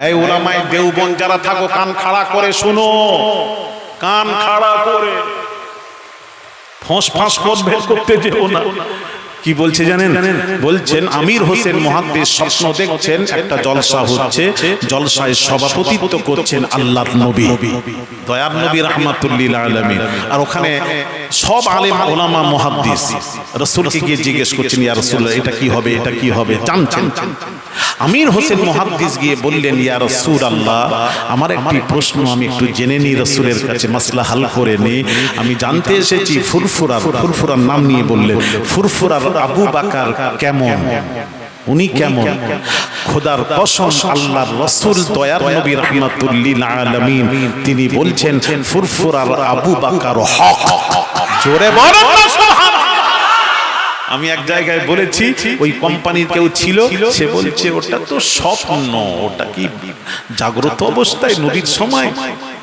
এই উলামায়ে দেওবন্দ যারা থাকো, কান খাড়া করে শুনো, কান খাড়া করে। ফোঁস ফাঁস বের করতে যেও না। কি বলছে জানেন? বলছেন আমির হোসেন মুহাদ্দিস স্বপ্ন দেখছেন একটা জলসা হচ্ছে, জলসায় সভাপতিত্ব করছেন আল্লাহর নবী, দয়ার নবী রাহমাতুল্লিল আলামিন। আর ওখানে সব আলেম ওলামা মুহাদ্দিস রাসূলকে গিয়ে জিজ্ঞেস করছেন, ইয়া রাসূলুল্লাহ এটা কি হবে, এটা কি হবে, জানছেন। আমির হোসেন মুহাদ্দিস গিয়ে বললেন, ইয়া রাসূলুল্লাহ আমার একটি প্রশ্ন আমি একটু জেনে নিই রাসূলের কাছে, মাসলা হাল করে নিই। আমি জানতে এসেছি ফুরফুরার নাম নিয়ে বললেন, ফুরফুরার আবু বকর কেমন, উনি কেমন? খোদার কসম আল্লাহর রাসূল দয়ার নবী রাহমাতুল্লিল আলামিন তিনি বলছেন ফুরফুরার আবু বকর হক। জোরে বলেন না সুবহানাল্লাহ। আমি এক জায়গায় বলেছি, ওই কোম্পানির কেউ ছিল, সে বলছে ওটা তো স্বপ্ন, ওটা কি জাগ্রত অবস্থায় নবীর সময়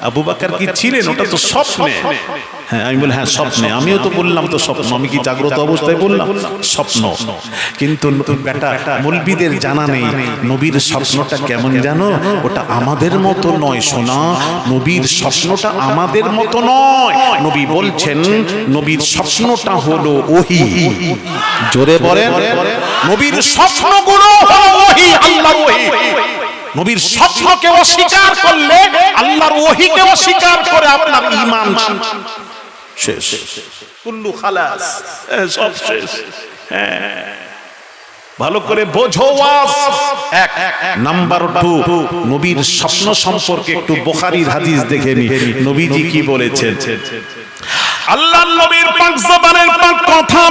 আবু বকর কি ছিলেন, ওটা তো স্বপ্নে। হ্যাঁ, আমি বলি হ্যাঁ স্বপ্নে। আমিও তো বললাম তো স্বপ্ন, আমি কি জাগ্রত অবস্থায় বললাম? স্বপ্ন। কিন্তু বেটা মৌলবীদের জানা নেই নবীর স্বপ্নটা কেমন জানো? ওটা আমাদের মতো নয় সোনা, নবীর স্বপ্নটা আমাদের মতো নয়। নবী বলছেন নবীর স্বপ্নটা হলো ওহী। জোরে বলেন, নবীর স্বপ্নগুলো হলো ওহী, আল্লাহর ওহী। নবীর স্বপ্নকে অস্বীকার করলে আল্লাহর ওহীকে অস্বীকার করে আপনার ঈমান শেষ, কুল্লু খালাস, সব শেষ। হ্যাঁ, ভালো করে বোঝো। এক নাম্বার 2, নবীর স্বপ্ন সম্পর্কে একটু বুখারীর হাদিস দেখে নি, নবীজি কি বলেছেন। আল্লাহর নবীর পাক জবানের পাক কথা,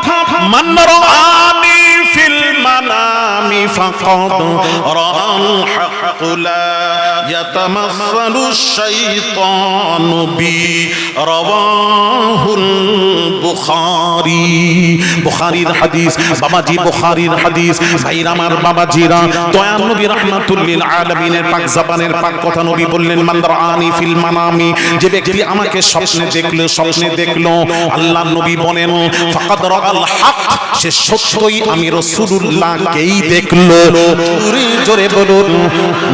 মান রাআনি ফিল মানামি ফাকাদ রাআল হক লা ইয়াতামাসসালু শাইতানু বি, রাওয়াহুল বুখারী। বুখারীর হাদিস বাবাজি, বুখারীর হাদিস। ভাইরা আমার, বাবাজিরা, দয়ার নবী রাহমাতুল্লিল আলামিনের পাক জবানের পাক কথা নবী বললেন, মান রাআনি ফিল মানামি, যে ব্যক্তি আমাকে স্বপ্নে দেখলো, আল্লাহর নবী বলেন ফাকাদ রাআল হক, সে সত্যই আমি রাসূলুল্লাহকেই দেখলো। জোরে বলুন।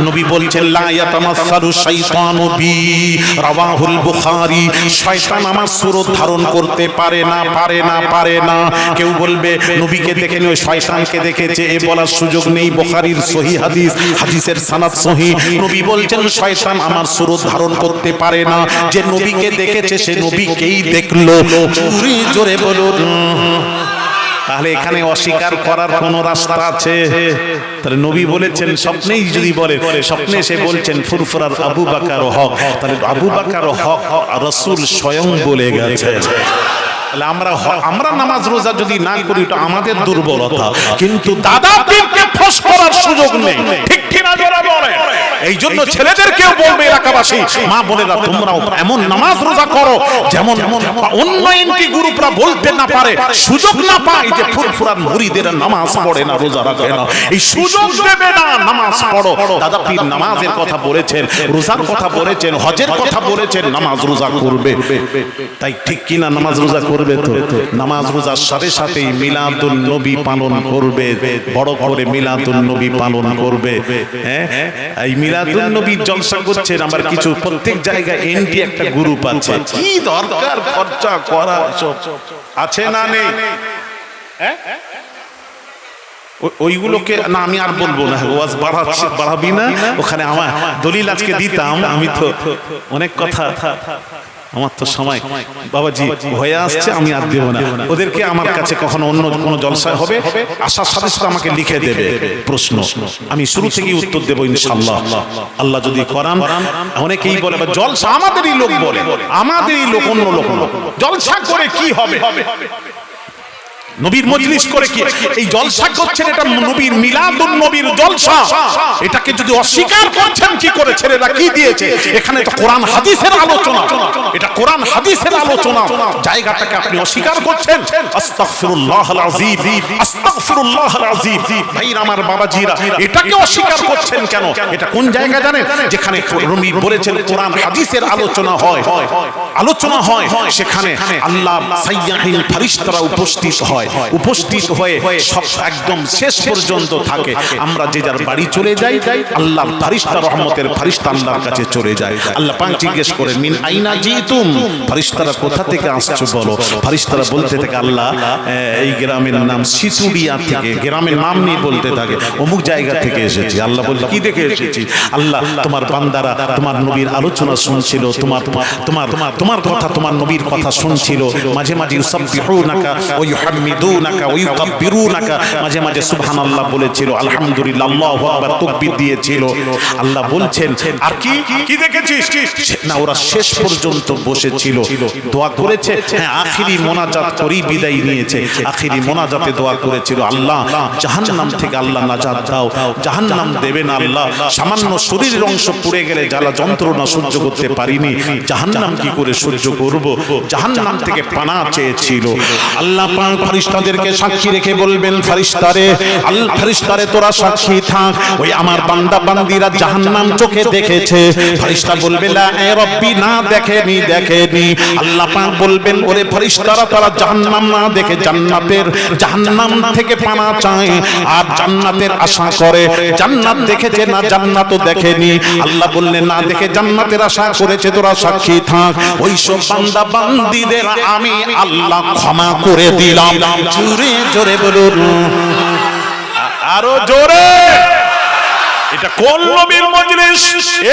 নবী বলছেন লা ইয়াতামাসসালু শাইতানু বি, রাওয়াহুল বুখারী। শয়তান আমার সুরত ধারণ করতে পারে না। কেউ বলবে নবীকে দেখে ওই শয়তানকে দেখেছে, এ বলার সুযোগ নেই। বুখারীর সহিহ হাদিস, হাদিসের সনদ সহিহ। নবী বলছেন শয়তান আমার সুরত ধারণ করতে পারে না, যে নবীকে দেখেছে সে নবীকেই দেখলো। জোরে বলুন। তাহলে এখানে অস্বীকার করার কোন রাস্তা আছে? তাহলে নবী বলেছেন স্বপ্নেই যদি বলে, স্বপ্নে সে বলছেন ফুরফুরার আবু বকর হক, তাহলে আবু বকর হক রাসূল স্বয়ং বলে গেছে। আমরা নামাজ রোজা যদি না করি এটা আমাদের দুর্বলতা, কিন্তু দাদা পীরকে ফস করার সুযোগ নেই। ঠিক কিনা জোরে বলে। এই জন্য ছেলেদেরকেও বলবে এলাকাবাসী, মা বোনেরা, তোমরাও এমন নামাজ রোজা করো যেমন অন্য এমপি গ্রুপরা বলতে না পারে, সুযোগ না পায় যে ফুরফুরার মুরিদের নামাজ পড়ে না, রোজা রাখে না। এই সুযোগ দেবে না, নামাজ পড়ো। দাদা পীর নামাজের কথা বলেছেন, রোজার কথা বলেছেন, হজের কথা বলেছেন, নামাজ রোজা করবে। তাই ঠিক কিনা নামাজ রোজা করবে তো? নামাজ রোজার সাথে সাথেই মিলাদুন নবী পালন করবে, বড় করে মিলাদুন নবী পালন করবে। হ্যাঁ, এই মিলাদুন নবীর জলসা করছেন। আমার কিছু প্রত্যেক জায়গায় এনটি একটা গ্রুপ আছে, কি দরকার খরচা করা সব আছে না নেই? ওইগুলোকে না আমি আর বলবো না, ওয়াজ বাড়াবি না। ওখানে আমার দলিল আজকে দিতাম, আমি তো অনেক কথা, আমার তো সময় বাবাজি হয়ে আসছে, আমি আর দেব না ওদেরকে। আমার কাছে কখনো অন্য কোনো জলসায় হবে, আসার সাথে সাথে আমাকে লিখে দেবে প্রশ্ন, আমি শুরু থেকেই উত্তর দেবো ইনশাআল্লাহ, আল্লাহ যদি করান। অনেকেই বলে জলসা আমাদেরই লোক, বলে আমাদেরই লোক, অন্য লোক জলসা করে কি হবে? নবীর মজলিস করে কি এই জলসা করছেন? এটা নবীর মিলাদুন নবীর জলসা। এটাকে যদি অস্বীকার করছেন কি করে? ছেলেরা কি দিয়েছে? এখানে তো কোরআন হাদিসের আলোচনা, এটা কোরআন হাদিসের আলোচনা, জায়গাটাকে আপনি অস্বীকার করছেন। আস্তাগফিরুল্লাহল আযীম, আস্তাগফিরুল্লাহল আযীম। ভাইরা আমার, বাবাজিরা, এটাকে অস্বীকার করছেন কেন? এটা কোন জায়গা জানেন? যেখানে নবী বলেছেন কোরআন হাদিসের আলোচনা হয়। আলোচনা হয়, সেখানে আল্লাহ সাইয়াহিন ফেরেশতারা উপস্থিত হয়ে সব একদম শেষ পর্যন্ত থাকে। আমরা যে যার বাড়ি চলে যাই, আল্লাহর ফেরেশতা রহমতের ফেরেশতা আল্লাহর কাছে চলে যায়। আল্লাহ পাক জিজ্ঞেস করে মিন আইনা জিতুম, ফেরেশতারা কোথা থেকে আসছো বলো। ফেরেশতারা বলতে থাকে আল্লাহ এই গ্রামের নাম সিতুড়িয়া থেকে, গ্রামের নাম নিয়ে বলতে থাকে অমুক জায়গা থেকে এসেছি। আল্লাহ বলে কি দেখে এসেছি? আল্লাহ তোমার বান্দারা তোমার নবীর আলোচনা শুনছিল, তোমার কথা, তোমার নবীর কথা শুনছিল। মাঝে মাঝে ইউসাব্বিহুনাকা ওয়া ইউহাম্মিদুনাকা ওয়া ইউকাব্বিরুনাকা, মাঝে মাঝে সুবহানাল্লাহ বলেছিল, আলহামদুলিল্লাহ আল্লাহু আকবার তাকবীর দিয়েছিল। আল্লাহ বলছেন আর কি দেখেছিস? না, ওরা শেষ পর্যন্ত বসেছিল, দোয়া করেছে। হ্যাঁ, আখিরি মোনাজাত করেই বিদায় নিয়েছে। আখিরি মোনাজাতে দোয়া করেছিল, আল্লাহ জাহান্নাম থেকে আল্লাহ নাজাত দাও, জাহান্নাম দেবে না আল্লাহ। সামান্য শরীরের অংশ পুড়ে গেলে জ্বালা যন্ত্রণা সহ্য করতে পারিনি, জাহান্নাম কি করে সহ্য করব? জাহান্নাম থেকে পানা চেয়েছিল। আল্লাহ পাক ফেরেশতাদেরকে সাক্ষী রেখে বলবেন, ফেরেশতারে তোরা সাক্ষী থাক, ওই আমার বান্দা বান্দিরা জাহান্নাম চোখে দেখেছে। ফেরেশতা বলবে লা এ রব্বি, না দেখেনি। আল্লাহ পাক বলবেন, ওরে ফেরেশতারা তারা জাহান্নাম না দেখে জাহান্নাম থেকে পানা চায় আর জান্নাতের আশা করে। জান্নাত দেখেছে না জান্নাতও দেখেনি। আল্লাহ বললেন না দেখে জান্নাতের আশা করেছে, তোরা সাক্ষী থাক। ওই সব বান্দা বান্দীদের আমি আল্লাহ ক্ষমা করে দিলাম। জোরে জোরে বলুন, আরো জোরে। এটা কোন নবীর মজলিস?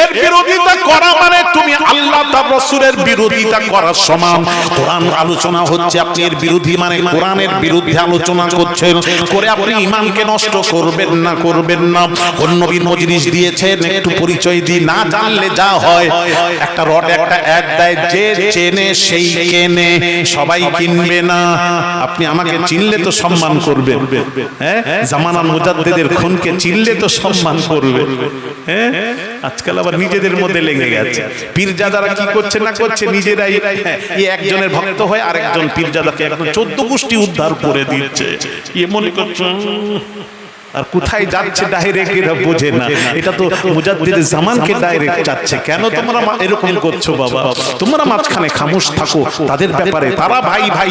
এর বিরোধিতা করা মানে তুমি আল্লাহ তার রাসূলের বিরোধিতা করার সমান। কোরআন আলোচনা হচ্ছে, আপনি এর বিরোধী মানে কোরআনের বিরুদ্ধে আলোচনা করছেন, করে আপনি ঈমানকে নষ্ট করবেন না। কোন নবীর মজলিস দিয়েছেন একটু পরিচয় দিই, না জানলে যা হয় একটা রড একটা অ্যাড দেয়, যে চেনে সেই কেনে, সবাই কিনবে না। আপনি আমাকে চিনলে তো সম্মান করবেন, হ্যাঁ, জামানার মুজাদ্দিদের খুনকে চিনলে তো সম্মান করবেন। আজকাল আবার নিজেদের মধ্যে লেগে গেছে। পীরজাদারা কি করছে না করছে, নিজেরাই একজনের ভক্ত হয়ে আরেকজন পীরজাদাকে একদম 14 গোষ্ঠী উদ্ধার করে দিচ্ছে। মনে করছে আর কোথায় যাচ্ছে ডাইরেক্ট এরা বোঝে না। এটা তো মুজাদ্দিদ জামানকে ডাইরেক্ট যাচ্ছে। কেন তোমরা এরকম করছো বাবা? তোমরা মাঝখানে খামোশ থাকো তাদের ব্যাপারে, তারা ভাই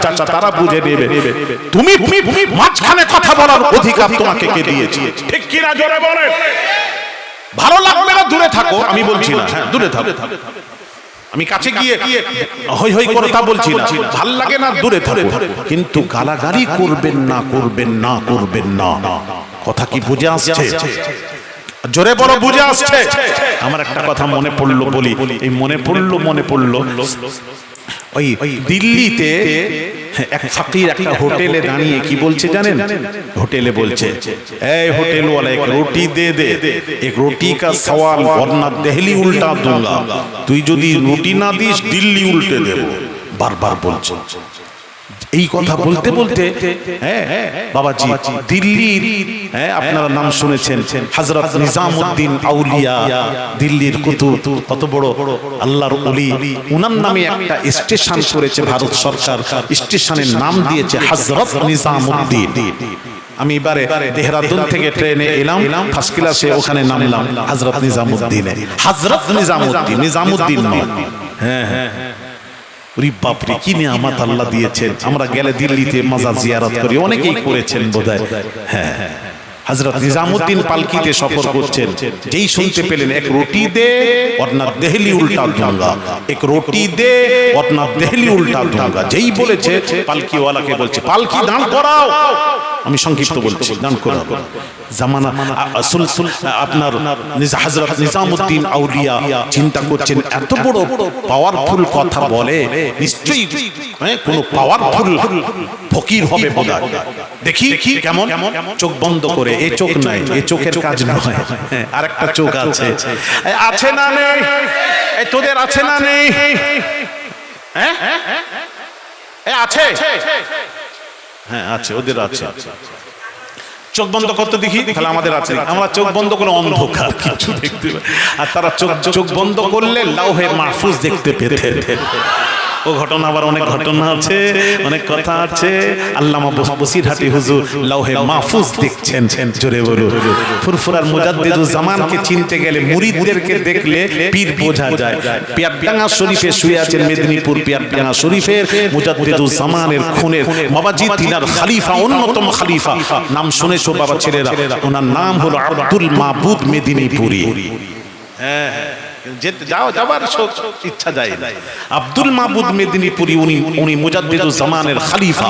চাচা তারা বুঝে নেবে। তুমি মাঝখানে কথা বলার অধিকার তোমাকে কে দিয়েছে? ঠিক কি না জোরে বলেন। ভালো লাগবে না দূরে থাকো, আমি বলছি না, হ্যাঁ দূরে থাকো। আমি কাছে গিয়ে হই হই করে তা বলছি না, ভাল লাগে না দূরে থাকো, কিন্তু গালাগালি করবেন না। কথা কি বুঝে আসছে? জোরে বড় বুঝে আসছে? আমার একটা কথা মনে পড়লো বলি, এই মনে পড়লো ওই দিল্লিতে এক ফকির একটা হোটেলে দাঁড়িয়ে কি বলছে জানেন? হোটেলে বলছে, এই হোটেল वाला एक रोटी दे दे, एक रोटी का सवाल वरना दिल्ली उल्टा दूंगा, তুই যদি রুটি না দিস দিল্লি উল্টে দেব। বারবার বলছে এই কথা বলতে বলতে, হ্যাঁ বাবাজি, দিল্লির আপনারা নাম শুনেছেন হযরত নিজামউদ্দিন আউলিয়া, দিল্লির কুতুব, কত বড় আল্লাহর ওলি, উনার নামে একটা স্টেশন করেছে ভারত সরকার। স্টেশনের নাম দিয়েছে হযরত নিজামউদ্দিন। আমি এবারে দেহরাদুন থেকে ট্রেনে এলাম, ফার্স্ট ক্লাসে ওখানে নামলাম হযরত নিজামউদ্দিনে। হযরত নিজামউদ্দিন নয়, হ্যাঁ বাপরে কি নিয়ামত আল্লাহ দিয়েছেন। আমরা গেলে দিল্লিতে মাজার জিয়ারত করি, অনেকেই করেছেন বোধহয়। হ্যাঁ, হযরত নিজামউদ্দিন পালকিতে সফর করছেন, যেই শুনতে পেলেন এক রুটি দে वरना দিল্লি উল্টা दूंगा, এক রুটি দে वरना দিল্লি উল্টা दूंगा, যেই বলেছে পালকিওয়ালাকে বলছে পালকি দাঁড় করাও। আমি সংক্ষিপ্ত বলছি, দাঁড় করাও। জামানা আপনার হযরত নিজামউদ্দিন আউলিয়া চিন্তা করছেন, এত বড় পাওয়ারফুল কথা বলে, নিশ্চয়ই কোনো পাওয়ারফুল ফকির হবে বোধহয়। দেখি কেমন, চোখ বন্ধ করে, এই চোখ নাই, এই চোখের কাজ নয়, আরেকটা চোখ আছে। আছে না নেই? এই তোদের আছে না নেই? হ্যাঁ আছে, হ্যাঁ আছে, ওদের আছে। চোখ বন্ধ করতে দেখি, তাহলে আমাদের আছে। আমরা চোখ বন্ধ করে অন্ধকার কিছু দেখতে পাই, আর তারা চোখ বন্ধ করলে লাউহে মাহফুজ দেখতে পেতেন। ও ঘটনা আবার অনেক ঘটনা আছে, অনেক কথা আছে। আল্লামা বসিরহাটি হুজুর লৌহে মাহফুজ দেখছেন, জোরে বলুন। ফুরফুরার মুজাদ্দিদুজ জামানকে চিনতে গেলে মুরিদদেরকে দেখলে পীর বোঝা যায়। পিয়ারডাঙ্গা শরীফে শুয়ে আছেন, মেদিনীপুর পিয়ারডাঙ্গা শরীফের মুজাদ্দিদুজ জামানের খুনের বাবাজি, তিনার খলিফা, অন্যতম খলিফা, নাম শুনেছো বাবা ছেলেরা, ওনার নাম হলো আব্দুল মাবুদ মেদিনীপুরি। হ্যাঁ, যাবার ইচ্ছা যায় না। আব্দুল মাবুদ মেদিনীপুরি, উনি মুজাদ্দিদুজ জামানের খলিফা।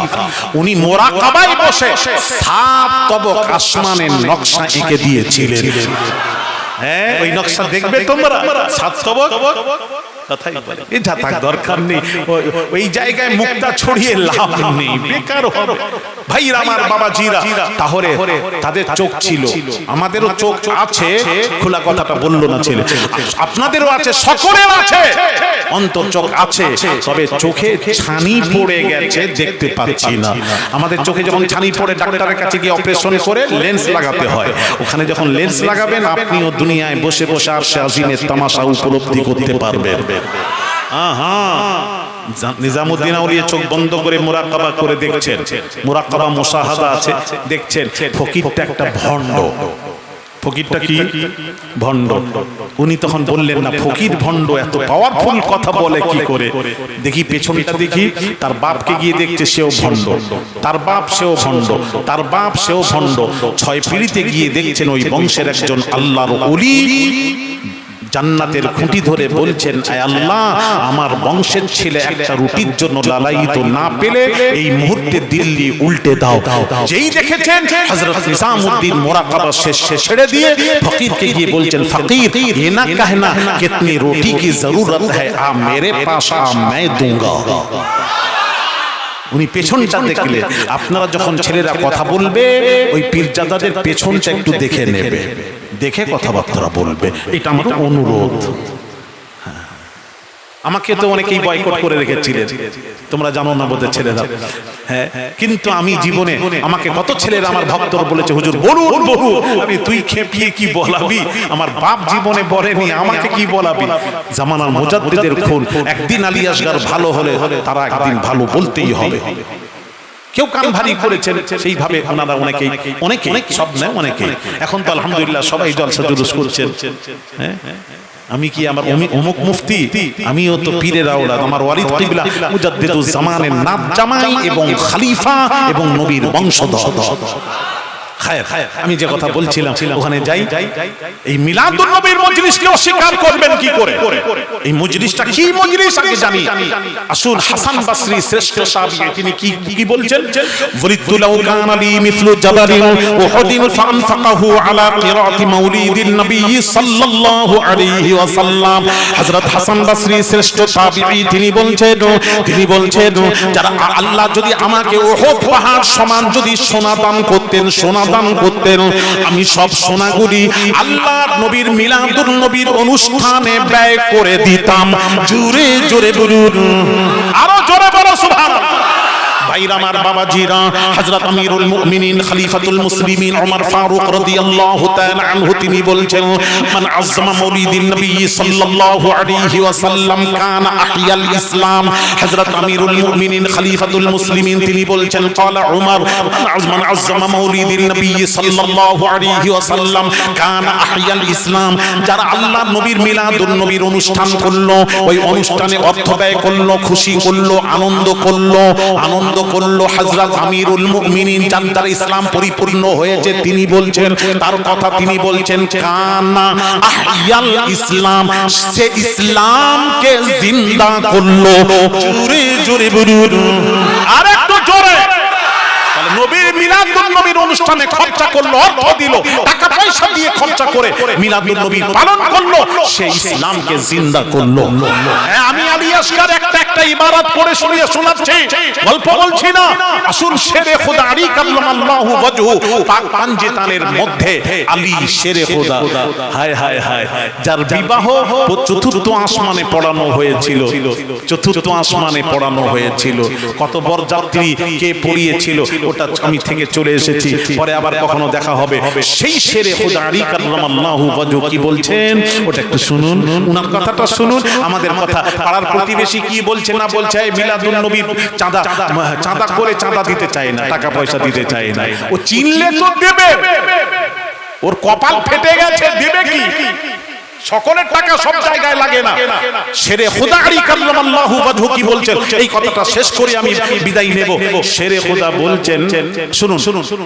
উনি মুরাকাবায় বসে 7 তবক আসমানের নকশা এঁকে দিয়েছিলেন। হ্যাঁ, ওই নকশা দেখবে তোমরা, 7 তবক। কথাই বলে এটা থাক, দরকার নেই ওই জায়গায় মুক্তা ছড়িয়ে লাভ নেই, বেকার হবে। ভাইরা আমার, বাবাজিরা, তাহলে তাদের চোখ ছিল, আমাদেরও চোখ আছে, খোলা কথাটা বললো না ছেলে, আপনাদেরও আছে, সকলের আছে, অন্তর চোখ আছে, তবে চোখে ছানি পড়ে গেছে, দেখতে পাচ্ছি না। আমাদের চোখে যখন ছানি পড়ে ডাক্তারের কাছে গিয়ে অপারেশন করে লেন্স লাগাতে হয়, ওখানে যখন লেন্স লাগাবেন আপনিও দুনিয়ায় বসে বসে আরশে আজিমের তামাশা উপলব্ধি করতে পারবেন। নিজামুদ্দিন আউলিয়া চোখ বন্ধ করে মুরাকাবা করে দেখছেন, মুরাকাবা মুশাহাদা আছে, দেখছেন ফকিরটা একটা ভণ্ড। ফকিরটা কি ভণ্ড? উনি তখন বললেন না, ফকির ভণ্ড, এত পাওয়ারফুল কথা বলে কি করে? দেখি পেছনটা, দেখি তার বাপকে গিয়ে দেখছে, সেও ভণ্ড, তার বাপ সেও ভণ্ড, তার বাপ সেও ভণ্ড। 6 পিঁড়িতে গিয়ে দেখছেন ওই বংশের একজন আল্লাহর ওলি জান্নাতের খুঁটি ধরে বলছেন, আয় আল্লাহ, আমার বংশের ছেলে একটা রুটির জন্য লালায়িত না পেলে এই মুহূর্তে দিল্লি উল্টে দাও। যেই দেখেছেন হযরত নিজামউদ্দিন মুরাকাবা শেষে ছেড়ে দিয়ে ফকিরকে গিয়ে বলছেন, ফকির ये ना कहना कितनी रोटी की जरूरत है, आ मेरे पास आ मैं दूंगा। উনি পেছনটা দেখলে, আপনারা যখন ছেলেরা কথা বলবে ওই পীরজাদাদের পেছনটা একটু দেখে নেবে, দেখে কথাবার্তা বলবে, এটা আমার অনুরোধ। আমাকে তো অনেকেই বয়কট করে রেখেছিলেন, তোমরা জানো না বোধহয় ছেলেরা। হ্যাঁ, কিন্তু আমি জীবনে, আমাকে কত ছেলেরা আমার ভক্তরা বলেছে, হুজুর বলুন বলুন, আমি তুই খেপিয়ে কি বলাবি, আমার বাপ জীবনে বলেনি, আমাকে কি বলাবি। জামানার মুজাদ্দিদের খুন, একদিন আলী আসগার ভালো হলে তারা একদিন ভালো বলতেই হবে। কেউ কান ভারী করেছেন, সেইভাবে ওনারা অনেকেই, সব নয়, অনেকেই। এখন তো আলহামদুলিল্লাহ সবাই জলসা জুলুস করছেন। হ্যাঁ, আমি কি আমার অমুক মুফতি? আমিও তো পীরের আওলাদ, আমার ওয়ালিদ কিবলা মুজাদ্দিদুজ জামানের নাত জামাই এবং খলিফা এবং নবীর বংশধর। আমি যে কথা বলছিলাম, ওখানে যাই, এই মিলাদুন নবীর মজলিসকে অস্বীকার করবেন কি করে? এই মজলিসটা কি মজলিস আগে জানি। আসুন, হাসান বসরি শ্রেষ্ঠ তাবিঈ, তিনি কি বলছেন? ওয়ালিদু লাউ কানা লি মিসলু জাবালিন উহুদিন ফানফাকাহু আলা কিরাতি মাউলিদিন নবী সাল্লাল্লাহু আলাইহি ওয়াসাল্লাম। হযরত হাসান বসরি শ্রেষ্ঠ তাবিঈ, তিনি বলছেন যারা আল্লাহ যদি আমাকে উহুদ পাহাড় সমান যদি সোনা দান করতেন, আমি সব সোনাগুলি আল্লাহর নবীর মিলাদুন নবীর অনুষ্ঠানে ব্যয় করে দিতাম। জোরে জোরে বলুন, আরো জোরে বলো সুবহানাল্লাহ। ভাইরা আমার, বাবাজিরা, হযরত আমিরুল মুমিনিন খলিফাতুল মুসলিমিন ওমর ফারুক রাদিয়াল্লাহু তাআলা আনহু তিনি বলছেন, মান আযযামা মাউলিদিন নবী সাল্লাল্লাহু আলাইহি ওয়াসাল্লাম কানা আহিয়াল ইসলাম। হযরত আমিরুল মুমিনিন খলিফাতুল মুসলিমিন তিনি বলছেন, ক্বালা উমর, মান আযযামা মাউলিদিন নবী সাল্লাল্লাহু আলাইহি ওয়াসাল্লাম কানা আহিয়াল ইসলাম। যারা আল্লাহর নবীর মিলাদুন নবীর অনুষ্ঠান করলো, ওই অনুষ্ঠানে অর্থ ব্যয় করলো, খুশি করলো, আনন্দ করলো, হযরত আমিরুল মুমিনিন যার দ্বারা ইসলাম পরিপূর্ণ হয়েছে, তিনি বলছেন, তার কথা তিনি বলছেন, কানা আহিয়াল ইসলাম, সে ইসলামকে জিন্দা করলো। জোরে জোরে বলুন, আরেকটু জোরে। নবীর মিলাদুন নবীর অনুষ্ঠানে খরচা করলো, অর্থ দিল, টাকা পয়সা দিয়ে খরচা করে মিলাদুন নবী পালন করলো, সেই ইসলামকে জিন্দা করলো। আমি আলী আসগার একটা ইবারত পড়ে শুনিয়ে শোনাচ্ছি, গল্প বলছি না। আসুন, শেরে খোদা আলী কাল্লামাল্লাহু ওয়াজহু, পাক পাঞ্জেতানের মধ্যে আলী শেরে খোদা। হায় হায় হায়, যার বিবাহ চতুর্থ আসমানে পড়ানো হয়েছিল, চতুর্থ আসমানে পড়ানো হয়েছিল। কত বরযাত্রী কে পড়িয়েছিল, ও ওটা আমি থেকে চলে এসেছি, পরে আবার কখনো দেখা হবে। সেই শেরে খুদা আলী কাররামাল্লাহু ওয়াজহু কি বলছেন ওটা একটু শুনুন, উনার কথাটা শুনুন। আমাদের কথা পাড়ার প্রতিবেশী কি বলছে না বলছে, মিলাদুন নবীর চাঁদা করে চাঁদা দিতে চায় না, টাকা পয়সা দিতে চায় না। ও চিনলে তো দেবে, ওর কপাল ফেটে গেছে, দেবে কি? সকলের টাকা সব জায়গায় লাগে না। শেরে খুদা আলী কাররামাল্লাহু ওয়াজহু কি বলছেন, এই কথাটা শেষ করে আমি বিদায় নেব। শেরে খুদা বলছেন, শুনুন,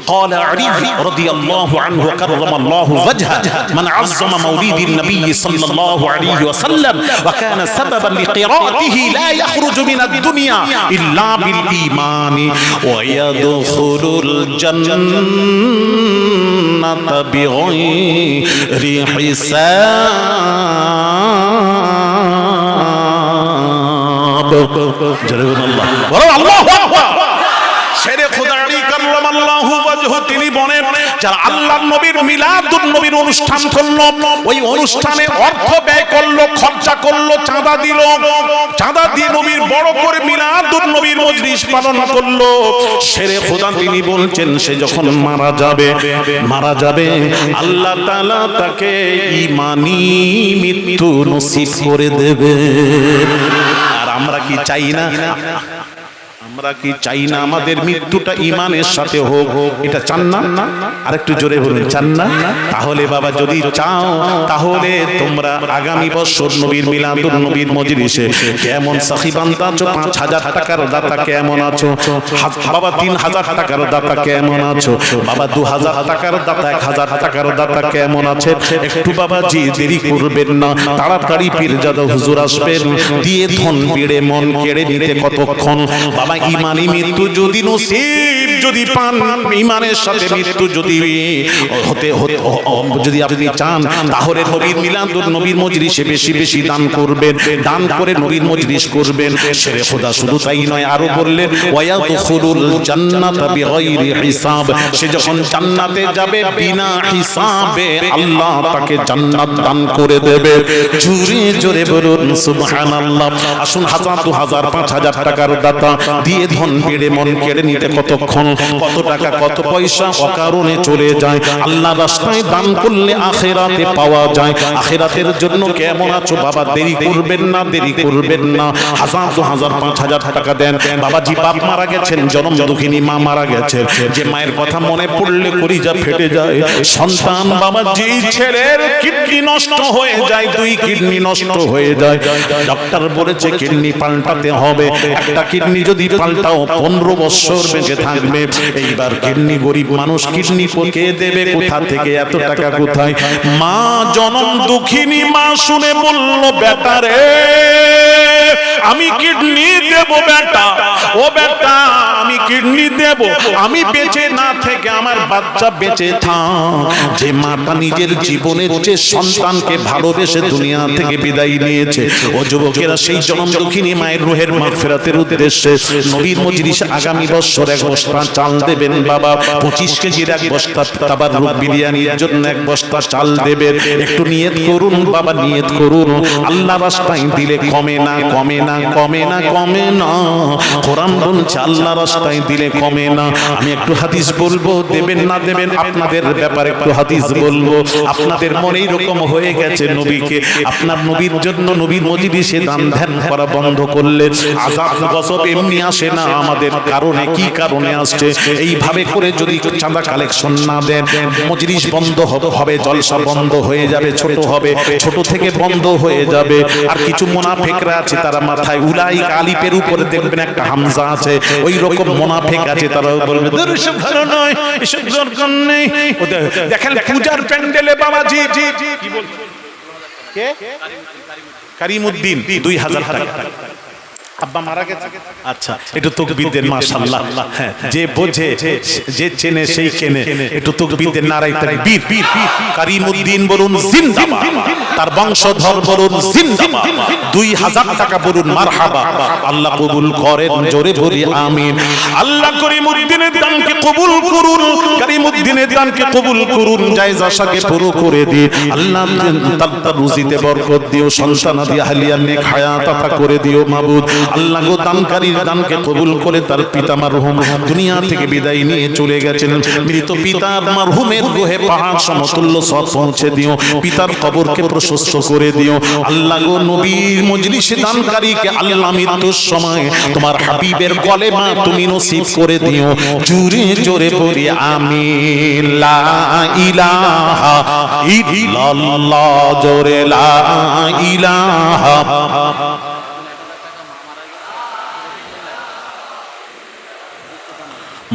ক্বালা আলী রাদিয়াল্লাহু আনহু কাররামাল্লাহু ওয়াজহা মান আযযামা মাউলিদিন নবী সাল্লাল্লাহু আলাইহি ওয়াসাল্লাম ওয়া কানা সাবাবান লিকিরাতিহি লা ইয়াখরুজু মিনাদ দুনিয়া ইল্লা বিল ঈমানি ওয়া ইয়াদখুলুল জান্নাতা বিগাইরি হিসাব। জাল্লাল্লাহু আল্লাহু আকবার। শেরে খুদা আলী কাররামাল্লাহু ওয়াজহু তিনি বলেন, যারা আল্লাহর নবীর মিলাদুন নবীর অনুষ্ঠান করলো, ওই অনুষ্ঠানে অর্থ ব্যয় করলো, খরচা করলো, চাঁদা দিল, চাঁদা দিয়ে নবীর বড় করে মিলাদুন নবীর মজলিস পালন করলো, শেরে খুদা তিনি বলছেন সে যখন মারা যাবে আল্লাহ তাআলা তাকে ঈমানি মৃত্যু নসিব করে দেবে। আর আমরা কি চাই না? আমরা কি চাই না আমাদের মৃত্যুটা ঈমানের সাথে হোক? এটা চান না? আরেকটু জোরে বলুন, চান না? তাহলে বাবা যদি চাও তাহলে তোমরা আগামী বছর নবীর মিলাদুন নবীর মজলিসে কেমন সাখিবান্তা আছো, 5,000 টাকার দাতা কেমন আছো, বাবা 3,000 টাকার দাতা কেমন আছো, বাবা 2,000 টাকার দাতা, 1,000 টাকার দাতা কেমন আছে, একটু বাবা জি দেরি করবেন না, তাড়াতাড়ি পীরজাদা হুজুর আসবেন, দিয়ে ধন বেড়ে মন কেড়ে নিতে কতক্ষণ। বাবা ঈমানি মৃত্যু যদি নসিব যদি পান, ঈমানের সাথে মৃত্যু যদি যদি আপনি চান, তাহলে নবীর মিলাদুন নবীর মজলিসে বেশি বেশি দান করবেন, দান করে নবীর মজলিস করবেন। শেরে খুদা শুধু তাই নয়, আরো বললেন ওয়ায়াদখুলুল জান্নাতা বিগাইরি হিসাব, সে যখন জান্নাতে যাবে বিনা হিসাবে আল্লাহ তাকে জান্নাত দান করে দেবে। জোরে জোরে বলুন সুবহানাল্লাহ। আসুন 1,000 2,000 5,000 টাকার দাতা দিয়ে ধন বেড়ে মন কেড়ে নিতে কতক্ষণ, কত টাকা কত পয়সা অকারণে চলে যায়। আল্লাহ রাস্তায় দান করলে আখিরাতে পাওয়া যায়। আখিরাতের জন্য কেমন আছো বাবা, দেরি করবেন না, দেরি করবেন না। 1,000 2,000 5,000 টাকা দেন। বাবাজি বাপ মারা গেছেন, জনম দুঃখিনী মা মারা গেছে, যে মায়ের কথা মনে পড়লে কলিজা ফেটে যায়। সন্তান বাবা যেই ছেলের কিডনি নষ্ট হয়ে যায়, 2 কিডনি নষ্ট হয়ে যায়, ডক্টর বলেছে কিডনি পাল্টাতে হবে। একটা কিডনি যদি পাল্টাও 15 বছর বেঁচে থাকবে। এইবার কিডনি গরিব মানুষ, কিডনি কে দেবে, কোথা থেকে এত টাকা কোথায়? মা জনম দুঃখিনী মা শুনে বলল, বেটা রে আমি কিডনি দেব বেটা, ও বেটা আমি কিডনি দেব, আমি বেঁচে না থেকে আমার বাচ্চা বেঁচে থাক। যে মাতা নিজের জীবনের যে সন্তানকে ভালোবেসে দুনিয়া থেকে বিদায় নিয়েছে, ও যুবকেরা সেই জনম দুঃখিনী মায়ের রূহের মাগফিরাতের উদ্দেশ্যে নবীর মজলিসে আগামী বছর 1 বস্তা চাল দেবেন বাবা, 25 কেজির 1 বস্তা তাবাররুক বিরিয়ানির জন্য 1 বস্তা চাল দেবেন। একটু নিয়ত করুন বাবা, নিয়ত করুন। আল্লাহ রাস্তায় দিলে কমে না, কমে না, কমে না, কমে না। কোরআন বলছে আল্লাহ রাস্তায় দিলে কমে না। আমি একটু হাদিস বলবো, দেবেন না দেবেন আপনাদের ব্যাপারে একটু হাদিস বলবো। আপনাদের মনে এরকম হয়ে গেছে নবীকে, আপনার নবীর জন্য নবীর মজলিসে দান ধ্যান করা বন্ধ করলে আযাব গজব এমনি আসে না, আমাদের কারণে কি কারণে আসছে। এইভাবে করে যদি চাঁদা কালেকশন না দেন, মজলিস বন্ধ হবে, জলসা বন্ধ হয়ে যাবে, ছোট হবে, ছোট থেকে বন্ধ হয়ে যাবে। আর কিছু মুনাফিকরা আছে, তারা মাথায় উলাইক আলিফের উপরে দেখবেন একটা হামজা আছে, ওই রকম মুনাফিক আছে, তারা বলবে এসব ভালো নয়, এসব দরকার নেই। দেখেন পূজার প্যান্ডেলে বাবাজি কি বলছে, কে কারিমউদ্দিন 2,000 টাকা। আব্বা মারা গেছে, আচ্ছা একটু তাকবীর দেন মাশাআল্লাহ। হ্যাঁ, যে বোঝে যে চেনে সেই কেনে, একটু তাকবীর দেন, নারায়ে তাকবীর। কারিমউদ্দিন বলুন জিন্দাবাদ, তার বংশধর বলুন জিন্দাবাদ। 2,000 টাকা বলুন মারহাবা। আল্লাহ কবুল করেন, জোরে বলি আমিন। আল্লাহ করিমউদ্দিনের দানকে কবুল করুন, করিমউদ্দিনের দানকে কবুল করুন, জায়েজ আশাকে পুরো করে দিন। আল্লাহ তার রুজিতে বরকত দিও, সন্তানাদি আহলিয়া নেক হায়াত আতা করে দিও মাবুদ। আল্লাহ গো দানকারীর দানকে কবুল করে তার পিতা মারহুম দুনিয়া থেকে বিদায় নিয়ে চলে গেছেন। মৃত পিতার মারহুমের রূহে পাহাড় সমতুল্য সওয়াব পৌঁছে দিও, পিতার কবরকে প্রশস্ত করে দিও। আল্লাহ গো নবীর মজলিসে দানকারীকে আল্লাহ মৃত্যুর সময় তোমার হাবিবের কলেমা তুমি নসিব করে দিও। জোরে জোরে বলি আমিন। লা ইলাহা ইল্লাল্লাহ, জোরে লা ইলাহা।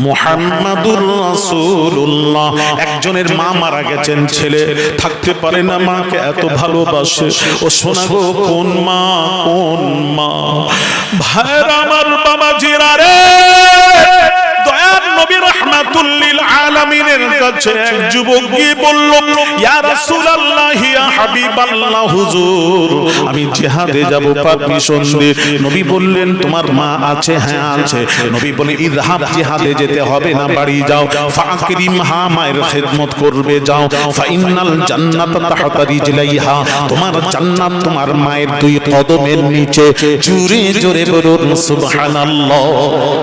মুহাম্মাদুর রাসূলুল্লাহ। একজনের মা মারা গেছেন, ছেলে থাকতে পারে না, মাকে এত ভালোবাসে। ও শোনা গো, কোন মা, কোন মা? ভাইরা আমার, বাবা জিরা রে, দয়ার নবী রাহমাতুল লিল আলামিনের কাছে এক যুবক গিয়ে বলল, ইয়া রাসূলুল্লাহ, ইয়া হাবিবাল্লাহ, হুজুর আমি জিহাদে যাব পাক মিশনে। নবী বললেন, তোমার মা আছে? হ্যাঁ আছে। নবী বলে, ইযহাব, জিহাদে যেতে হবে না, বাড়ি যাও। ফাকরিমহা, মায়ের খিদমত করবে, যাও। ফাইনাল জান্নাতা তাহতা রিজলাইহা, তোমার জান্নাত তোমার মায়ের দুই কদমের নিচে। জোরে জোরে বলুন সুবহানাল্লাহ।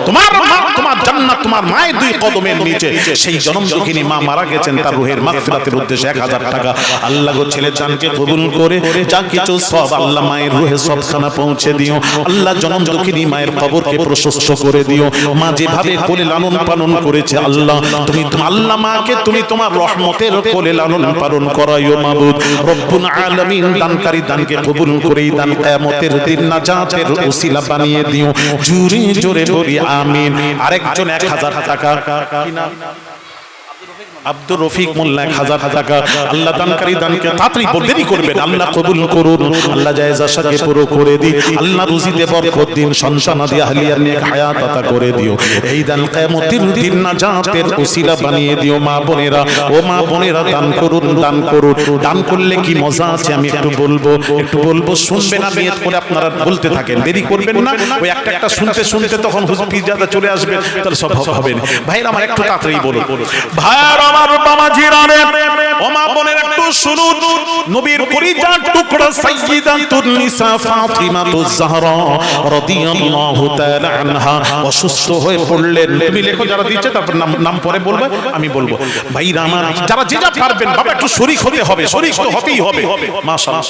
তোমার মা, তোমার জান্নাত তোমার মায়ের দুই কদমের নিচে। সেই জনম দুঃখিনী মা মারা গেছেন, তার রূহের মাগফিরাতের উদ্দেশ্যে 1000 টাকা। আল্লাহ গো ছেলের জানকে কবুল করে যা কিছু সব আল্লাহ মায়ের রূহে সবখানা পৌঁছে দিও। আল্লাহ জনম দুঃখিনী মায়ের কবরকে প্রশস্ত করে দিও। মা যেভাবে কোলে লালন পালন করেছে, আল্লাহ তুমি আল্লাহ মাকে তুমি তোমার রহমতের কোলে লালন পালন করাইও মাবুদ রব্বুল আলামিন। দানকারী দানকে কবুল করে দান কিয়ামতের দিন নাজাতের উসিলা বানিয়ে দিও। জোরে জোরে বলি আমিন। আরেকজন 1000 টাকা, কি নাম? আব্দুর রফিক মোল্লা, 1000 টাকা। আল্লাহ দানকারী দানকে তাড়াতাড়ি দেরি করবেন, আল্লাহ কবুল করুন। আল্লাহ জায়েজ আশাকে পুরো করে দিন। আল্লাহ রুজিতে বরকত দিন, সন্তানাদি আহলিয়ার নেক হায়াত আতা করে দিও। এই দান কিয়ামতের দিন নাজাতের উসিলা বানিয়ে দিও। মা বোনেরা, ও মা বোনেরা, দান করুন, দান করুন। দান করলে কি মজা আছে আমি একটু বলবো, শুনবেন আর নিয়ত করে আপনারা বলতে থাকেন, দেরি করবেন না। ওই একটা একটা শুনতে শুনতে তখন হুজুর পীরজাদা চলে আসবে, তাহলে সব হবে না। ভাইরা আমার, একটু তাড়াতাড়ি বলুন। ভাইরা আমার, বাবা জিরানে, ও মা বোনের, একটু শুনুন। নবীর কলিজার টুকরা সাইয়্যিদাতুন নিসা ফাতিমাতুজ জাহরা রাদিয়াল্লাহু তাআলা আনহা অসুস্থ হয়ে পড়লেন। তুমি লেখো যারা দিচ্ছে, তারপর নাম পরে বলবে, আমি বলবো। ভাইরা আমার, যারা যে যা পারবেন, বাবা একটু শরীক হতে হবে, শরীক তো হতেই হবে। মাশাআল্লাহ।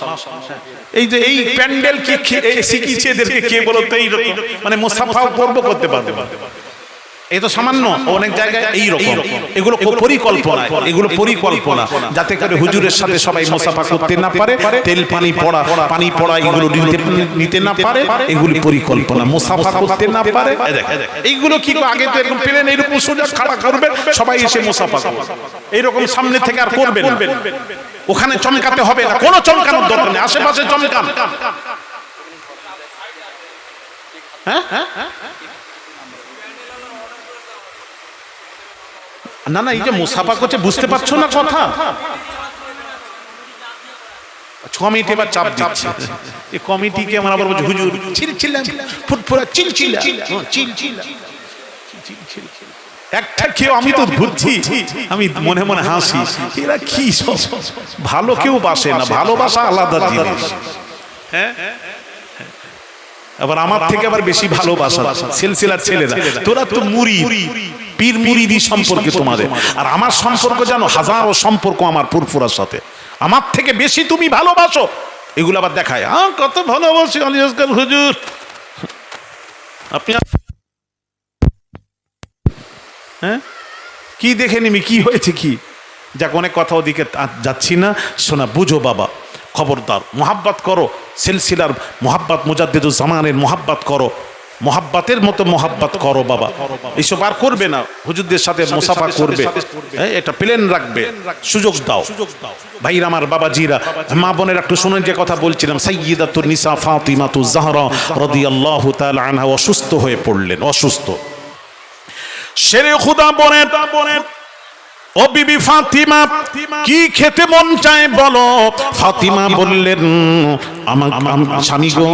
এই যে এই প্যান্ডেল কি শিখিয়েছে এদেরকে কে বলো তো? এই মানে মুসাফা করতে পারবে, এই তো সামান্য, অনেক জায়গায় এই রকম। এগুলো পরিকল্পনা, যাতে করে হুজুরের সাথে সবাই মুসাফা করতে না পারে, তেল পানি পড়া এগুলো নিতে না পারে। এগুলি পরিকল্পনা, মুসাফা করতে না পারে। এইগুলো কি আগে তো এরকম প্লেন এরকম সোজা খাড়া করবে, সবাই এসে মুসাফা করবে। এইরকম সামনে থেকে আর করবে না। ওখানে চমকাতে হবে না, কোনো চমকানোর দরকার নেই, আশেপাশে চমকান। হ্যাঁ, না না, এই যে মুসাফা করছে, বুঝতে পারছো না কথা? কমিটি এবার চাপ দিচ্ছে। এই কমিটিকে আমরা আবার বলছি, হুজুর চিলচিলা, ফুটফুরা চিলচিলা। একটা কেউ, আমি তো ঘুরছি, আমি মনে মনে হাসি, এরা কি সব ভালো কেউ বাসে না, ভালোবাসা আলাদা জিনিস। হ্যাঁ, আবার আমার থেকে আবার বেশি ভালোবাসা সিলসিলার ছেলেরা। তোরা তো মুরিদ, পীর মুরিদি সম্পর্কে তোমাদের, আর আমার সম্পর্ক জানো, হাজারো সম্পর্ক আমার ফুরফুরার সাথে। আমার থেকে বেশি তুমি ভালোবাসো, এগুলো আবার দেখায় কত ভালোবাসি আলী আসগর হুজুর। আপনি হ্যাঁ, কি দেখে নিবি, কি হয়েছে, কি যাক, অনেক কথা ওদিকে যাচ্ছি না। শোনা, বুঝো বাবা, খবরদার, মোহাব্বত করো, সিলসিলার মোহাব্বত, মুজাদ্দিদুজ জামানের মোহাব্বত করো, মোহাব্বতের মতো মোহাব্বত করো বাবা। এইসব আর করবে না, হুজুরদের সাথে মুসাফা করবে, একটা প্লেন রাখবে, সুযোগ দাও। ভাইরা আমার, বাবাজিরা, মা বোনের, একটু শুনেন যে কথা বলছিলাম। সাইয়্যিদাতুন নিসা ফাতিমাতুজ জাহরা রাদিয়াল্লাহু তাআলা আনহা অসুস্থ হয়ে পড়লেন, অসুস্থ। শেরে খুদা বলেন, ও বিবি ফাতিমা, কি খেতে মন চায় বলো? ফাতিমা বললেন, আমার স্বামী গো,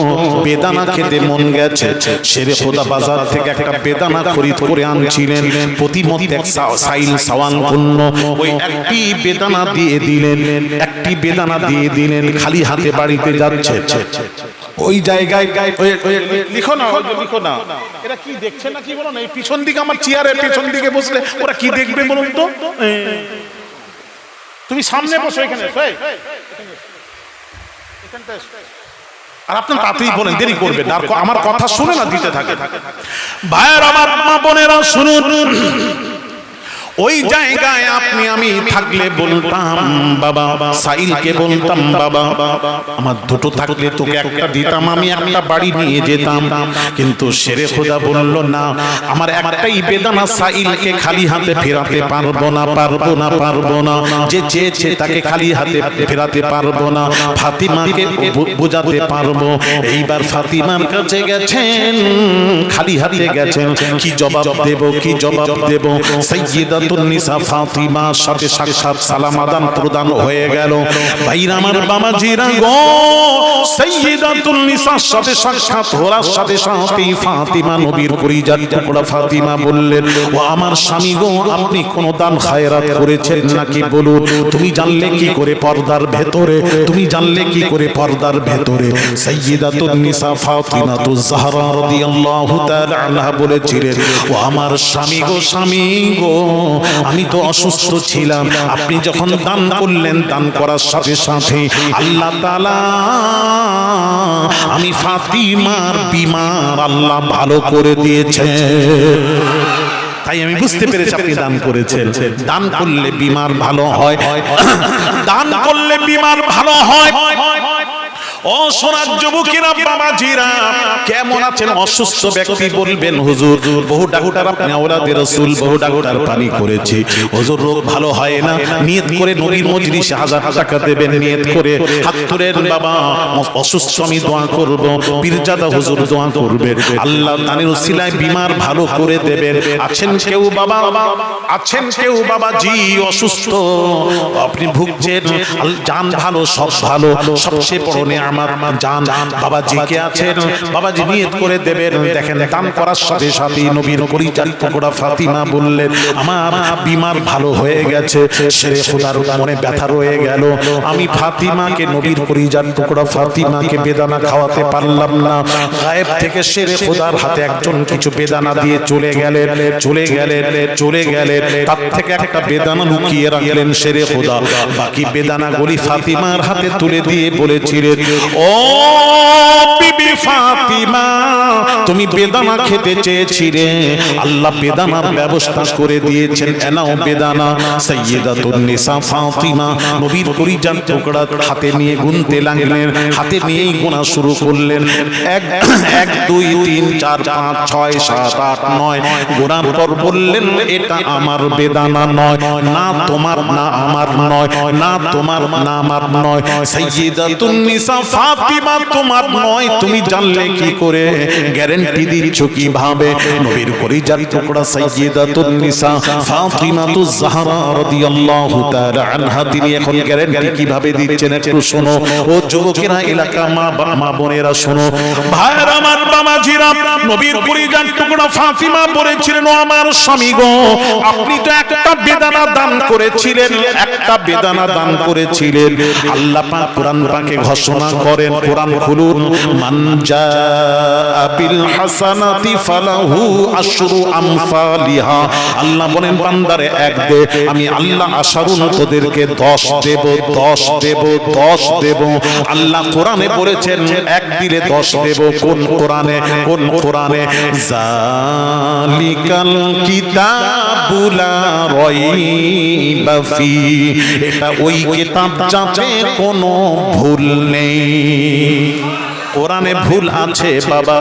বেদানা খেতে মন গেছে। শেরে খোদা বাজার থেকে একটা বেদানা খরিদ করে আনছিলেন, প্রতিমধ্যে এক সাইল সাওয়াল পণ্য, ওই একটি বেদানা দিয়ে দিলেন, খালি হাতে বাড়িতে যাচ্ছে। ওই জায়গায় লিখো না, লিখো না, এরা কি দেখছে না কি বলো না, এই পিছন দিকে আমার চেয়ারের পেছন দিকে বসলে ওরা কি দেখবে বলুন তো? তুমি সামনে বসো, এখানে আর আপনার তাড়াতাড়ি বলেন, দেরি করবেন না, আমার কথা শুনে না দিতে থাকে। ভাইয়ের আমার মা বোনেরা শুনুন, ওই জায়গায় আপনি আমি থাকলে বলতাম বাবা, সাইলকে বলতাম বাবা আমার দুটো থাকলে তোকে একটা দিতাম, আমি একটা বাড়ি নিয়ে যেতাম। কিন্তু শেরে খোদা বলল না, আমার একটাই বেদনা, সাইলকে খালি হাতে ফেরাতে পারবো না, পারবো না, পারবো না। যে চেয়েছে তাকে খালি হাতে ফেরাতে পারবো না, ফাতিমাকে বোঝাতে পারবো। এইবার ফাতিমার কাছে গেছেন, খালি হাতে গেছেন, কি জবাব দেব, কি জবাব দেব? সাইয়্যিদাতুন নিসা ফাতিমার সাথে সাক্ষাৎ সালাম আদান প্রদান হয়ে গেল। ভাইরা আমার বাবাজিরা গো, সাইয়্যিদাতুন নিসার সাথে সাক্ষাৎ হওয়ার সাথে সাথে ফাতিমা নবীর কলিজার টুকরা ফাতিমা বললেন, ও আমার স্বামী গো, আপনি কোন দান খায়রাত করেছেন নাকি বলুন? তুমি জানলে কি করে পর্দার ভেতরে, তুমি জানলে কি করে পর্দার ভেতরে? সাইয়্যিদাতুন নিসা ফাতিমাতুজ জাহরা রাদিয়াল্লাহু তাআলা আনহা বলেছিলেন, ও আমার স্বামী গো, স্বামী গো, আমি তো অসুস্থ ছিলাম, আপনি যখন দান করলেন, দান করার সাথে সাথে আল্লাহ তাআলা আমি ফাতিমার বিমার আল্লাহ ভালো করে দিয়েছে। তাই আমি বুঝতে পেরেছি আপনি দান করেছেন। দান করলে বিমার ভালো হয়, দান করলে বিমার ভালো হয়। ও সোনার যুবকেরা, বাবাজিরা, কেমন আছেন? অসুস্থ ব্যক্তি বলবেন, হুজুর বহু ডাক্তার, আপনি আওলাদে রাসূল, বহু ডাক্তার পানি করেছি, হুজুর রোগ ভালো হয় না। নিয়ত করে নবীর মজলিসে 1000 টাকা দেবেন, নিয়ত করে হাত তুলেন, বাবা অসুস্থ আমি দোয়া করব, পীরজাদা হুজুর দোয়া করবেন, আল্লাহ তাআলার উসিলায় বিমার ভালো করে দেবেন। আছেন কেউ বাবা, আছেন কেউ বাবা জি অসুস্থ, আপনি ভুগছেন, জান ভালো, সব ভালো, সবচেয়ে বড় নিয়ামত আমার জান, বাবাজি কে আছেন, বাবাজি নিয়ত করে দেবেন। দেখেন দান করার সাথে সাথে নবীর কলিজার টুকরা ফাতিমা বললেন, আমার বিমার ভালো হয়ে গেছে। শেরে খোদার মনে ব্যথা রয়ে গেল, আমি ফাতিমাকে, নবীর কলিজার টুকরা ফাতিমাকে বেদানা খাওয়াতে পারলাম না। গায়েব থেকে শেরে খোদার হাতে একজন কিছু বেদানা দিয়ে চলে গেলেন, চলে গেলেন, চলে গেলেন। তার থেকে একটা বেদানা লুকিয়ে রাখলেন শেরে খোদা, বাকি বেদানা গুলি ফাতিমার হাতে তুলে দিয়ে বলেছিলেন, ও বিবি ফাতিমা, তুমি বেদানা খেতে চেয়েছিলে, আল্লাহ বেদানার ব্যবস্থা করে দিয়েছেন, এনাও বেদানা। সাইয়্যিদাতুন নিসা ফাতিমা নবীর কলিজার টুকরা হাতে নিয়ে গুনতে লাগলেন, হাতে নিয়েই গোনা শুরু করলেন। 1 2 3 4 5 6 7 8 9 গোনার পর বললেন, এটা আমার বেদানা নয়, না তোমার, না আমার নয়, না তোমার, না আমার নয়। সাইয়্যিদাতুন নিসা ফাতিমা, তোমার নয়, তুমি জানলে কি করে? গ্যারান্টি দিচ্ছ কিভাবে? নবীর কলিজার টুকরা সাইয়্যিদাতুন নিসা ফাতিমাতুজ জাহরা রাদিয়াল্লাহু তাআলা আনহা, তিনি এখন গ্যারান্টি কিভাবে দিচ্ছেন একটু শোনো। ও যুবকেরা, এলাকা মা বোনেরা শোনো, ভাইরা আমার বাবাজিরা, নবীর কলিজার টুকরা ফাতিমা বলেছিলেন, ও আমার স্বামী গো, আপনি তো একটা বেদানা দান করেছিলেন, একটা বেদানা দান করেছিলেন। আল্লাহ পাক কোরআন পাকে ঘোষণা করেন, কোরআন খুলুন, মান জাআ বিল হাসানাতি ফালাহু আশরু আমসালিহা। আল্লাহ বলেন, বান্দারে এক দে, আমি আল্লাহ আশারুন তোদেরকে 10 দেব, 10 দেব, 10 দেব। আল্লাহ কোরআনে বলেছেন এক দিলে 10 দেব। কোন কোরআনে? কোন কোরআনে? জালিকাল কিতাবু লা রাইবা ফি, এটা ওই কিতাব যাতে কোনো ভুল নেই। কোরআনে ভুল আছে বাবা,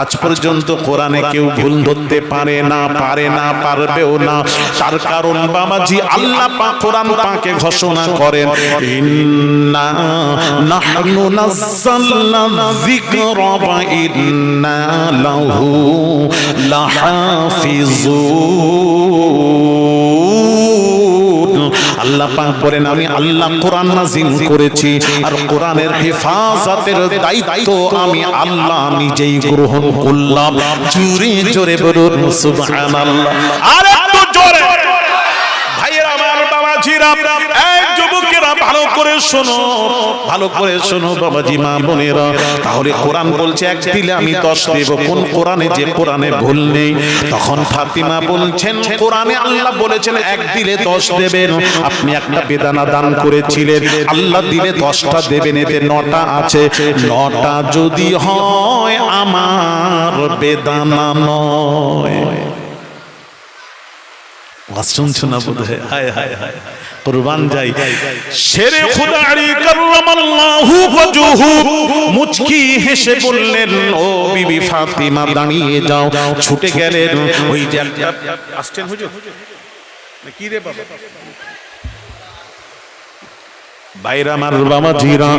আজ পর্যন্ত কোরআনে কেউ ভুল ধরতে পারে না, পারে না, পারবেও না। তার কারণ বাবাজি, আল্লাহ পাক কোরআন পাকে ঘোষণা করেন, ইন্না নাহনু নাযালনা যিকরা ওয়া ইন্না লাহু লাহাফিজুন। আল্লাহ পাক বলেন, আমি আল্লাহ কোরআন নাযিল করেছি, আর কোরআনের হেফাজতের দায়িত্ব আমি আল্লাহ নিজেই গ্রহণ করলাম। জোরে জোরে বলুন সুবহানাল্লাহ। আর একটু জোরে। ভাইরা আমার বাবাজিরা, এই যুবকেরা, যুবকেরা ভালো করে শোনো, ভালো করে শোনো বাবাজি মা বোনেরা। তাহলে কোরআন বলছে এক দিলে আমি 10 দেব। কোন কোরআনে? যে কোরআনে ভুল নেই। তখন ফাতিমা বলছেন কোরআনে আল্লাহ বলেছেন এক দিলে 10 দেবেন। আপনি একটা বেদানা দান করেছিলেন, আল্লাহ দিলে 10টা দেবেন, এতে 9টা আছে। 9টা যদি হয় আমার বেদানা নয়। শুনছো না বোধ হয়? হায় হায় হায়, কুরবান যাই। শেরে খুদা আলী কাররামাল্লাহু ওয়াজহু মুচকি হেসে বললেন, ও বিবি ফাতিমা দাঁড়িয়ে যাও। ছুটে গেলেন। ওই যে আসছেন হুজুর, কি রে বাবা, বাইরে আমার বাবা জিরা